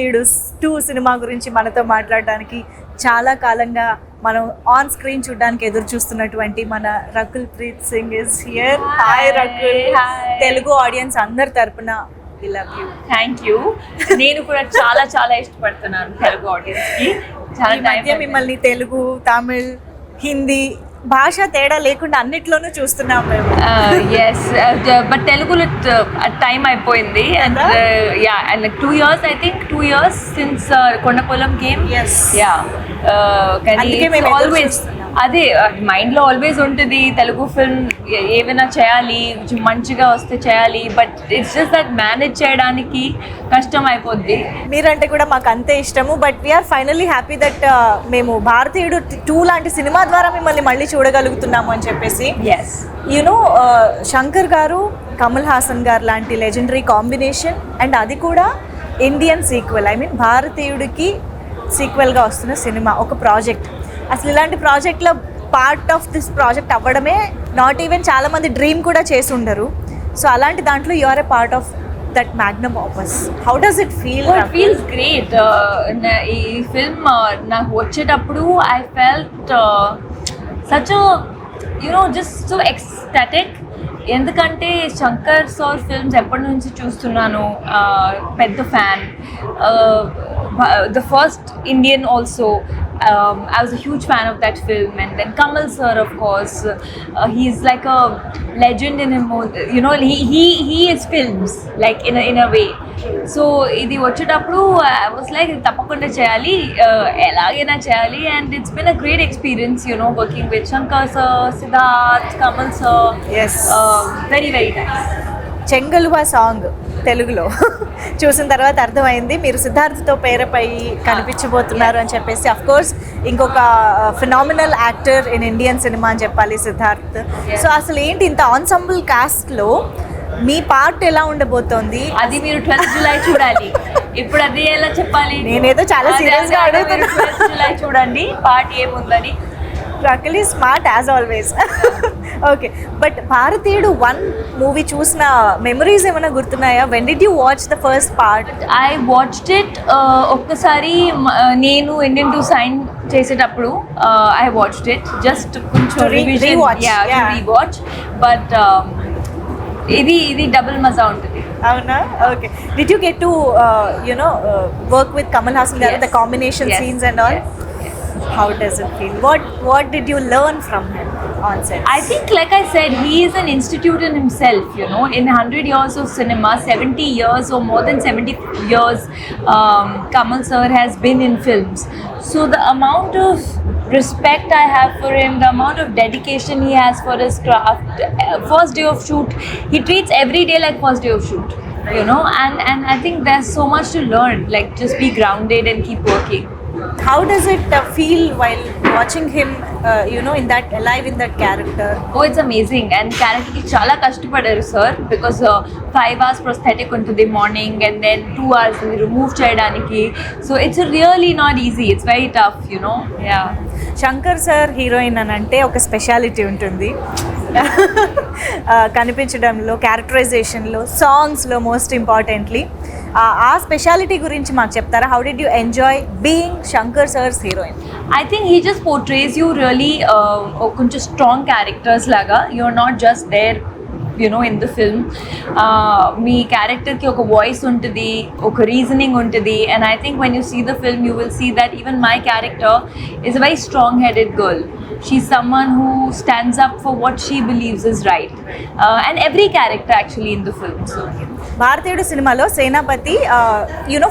వీడు 2 సినిమా గురించి మనతో మాట్లాడడానికి చాలా కాలంగా మనం ఆన్ స్క్రీన్ చూడడానికి ఎదురు చూస్తున్నటువంటి మన Rakul Preet Singh is here. Hi Rakul. Telugu audience అందరి తరపున we love you. Thank you. నేను కూడా చాలా చాలా ఇష్టపడుతున్నాను తెలుగు ఆడియన్స్ కి. చాలా మధ్య మిమ్మల్ని తెలుగు, తమిళ్, హిందీ భాష తేడా లేకుండా అన్నిట్లోనూ చూస్తున్నాం మేము. ఎస్, బట్ తెలుగులో టైం అయిపోయింది. And yeah, and 2 years, I think 2 years since Kondapolam came. Yes. Yeah, కానీ అందుకే మేము ఎదురు ఆల్వేస్ చూస్తున్నాం. అదే మైండ్లో ఆల్వేస్ ఉంటుంది తెలుగు ఫిల్మ్ ఏమైనా చేయాలి, కొంచెం మంచిగా వస్తే చేయాలి. But it's just that manage చేయడానికి కష్టం అయిపోద్ది. మీరంటే కూడా మాకు అంతే ఇష్టము. But we're finally happy that మేము భారతీయుడు 2 లాంటి సినిమా ద్వారా మిమ్మల్ని మళ్ళీ చూడగలుగుతున్నాము అని చెప్పేసి. ఎస్, యూనో శంకర్ గారు, కమల్ హాసన్ గారు లాంటి లెజెండరీ కాంబినేషన్, అండ్ అది కూడా ఇండియన్ సీక్వెల్. ఐ మీన్ భారతీయుడికి సీక్వెల్గా వస్తున్న సినిమా, ఒక ప్రాజెక్ట్. అసలు ఇలాంటి ప్రాజెక్ట్లో పార్ట్ ఆఫ్ దిస్ ప్రాజెక్ట్ అవ్వడమే నాట్ ఈవెన్ చాలామంది డ్రీమ్ కూడా చేసి ఉండరు. సో అలాంటి దాంట్లో you are a part of that magnum opus. How does it feel? It feels great. ఈ ఫిల్మ్ నాకు వచ్చేటప్పుడు I felt such just so ecstatic. ఎందుకంటే శంకర్ సార్ ఫిల్మ్స్ ఎప్పటి నుంచి చూస్తున్నాను, పెద్ద fan. The first Indian also. I was a huge fan of that film, and then Kamal sir, of course, he's like a legend in him. He is films like in a way. So idi vachetapudu I was like tappakunda cheyali, elagena cheyali, and it's been a great experience, working with Shankar sir, Siddharth, Kamal sir. Yes. Very very nice. Chengaluva song తెలుగులో చూసిన తర్వాత అర్థమైంది మీరు సిద్ధార్థ్తో పేరపై కనిపించబోతున్నారు అని చెప్పేసి. Of course ఇంకొక phenomenal actor in Indian cinema అని చెప్పాలి సిద్ధార్థ్. సో అసలు ఏంటి ఇంత ఆన్సంబుల్ కాస్ట్లో మీ పార్ట్ ఎలా ఉండబోతోంది? అది మీరు 12th July చూడాలి. ఇప్పుడు అది ఎలా చెప్పాలి? నేనేదో చాలా సీరియస్గా అడుగుతున్నా. 12th July చూడండి పార్ట్ ఏముందని. Rakul is smart as always. Okay, but Bharateeyudu 1 movie చూసిన మెమరీస్ ఏమైనా గుర్తున్నాయా? When did you watch the first part? I watched it ఒక్కసారి నేను ఇండియన్ 2 సైన్ చేసేటప్పుడు ఐ వాచ్డ్ ఇట్ జస్ట్ కొంచెం రీవాచ్. బట్ ఇది డబుల్ మజా ఉంటుంది. అవునా? Okay. Did you get to work with Kamal Haasan గారు, the combination scenes and all? How does it feel? What did you learn from him on set? I think, like I said, he is an institute in himself. In 100 years of cinema, 70 years or more than 70 years, Kamal sir has been in films. So the amount of respect I have for him, the amount of dedication he has for his craft. First day of shoot, he treats every day like first day of shoot. And I think there's so much to learn. Like, just be grounded and keep working. How does it feel while watching him, in that character? Oh, it's amazing. And character ki chala kashtapadaru sir, because 5 hours prosthetic untadi morning, and then 2 hours remove cheyadaniki. So it's really not easy. It's very tough, Yeah. Shankar sir heroine అని అంటే ఒక speciality ఉంటుంది. కనిపించడంలో, క్యారెక్టరైజేషన్లో, సాంగ్స్లో most importantly. ఆ speciality గురించి మాకు చెప్తారా? How did you enjoy being Shankar sir's heroine? I think he just portrays you really కొంచెం స్ట్రాంగ్ క్యారెక్టర్స్ లాగా. You're not just there in the film. మీ క్యారెక్టర్కి ఒక వాయిస్ ఉంటుంది, ఒక రీజనింగ్ ఉంటుంది. And I think when you see the film, you will see that even my character is a very strong-headed girl. She's someone who stands up for what she believes is right. And every character actually in the film. So Bharateeyudu సినిమాలో Senapathi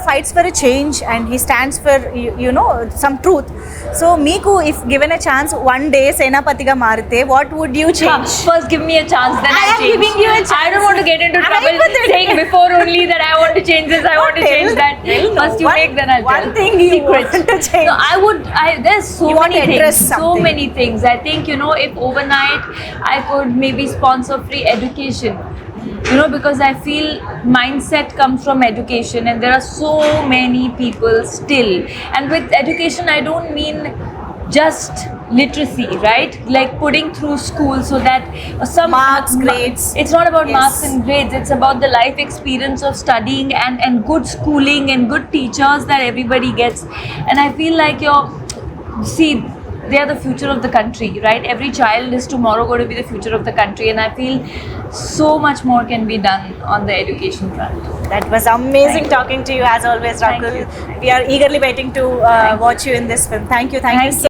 fights for a change and he stands for some truth. So మీకు if given a chance 1 day సేనాపతిగా మారితే what would you change? First give me a chance, then I am giving you a chance. I don't want to get into trouble saying before only that I want to change this, I want to change that. First you make, then I'll tell. One thing you want to change. No, there's so many things. So many things. I think, if overnight I could maybe sponsor free education. Because I feel mindset comes from education, and there are so many people still. And with education, I don't mean just literacy, right? Like putting through school so that some Marks, grades. It's not about Yes. marks and grades. It's about the life experience of studying and good schooling and good teachers that everybody gets. And I feel like see, they are the future of the country, right? Every child is tomorrow going to be the future of the country, and I feel so much more can be done on the education front. That was amazing talking to you as always, Thank Rakul. you. We are eagerly waiting to watch you in this film. Thank you. Thank you. Thank you.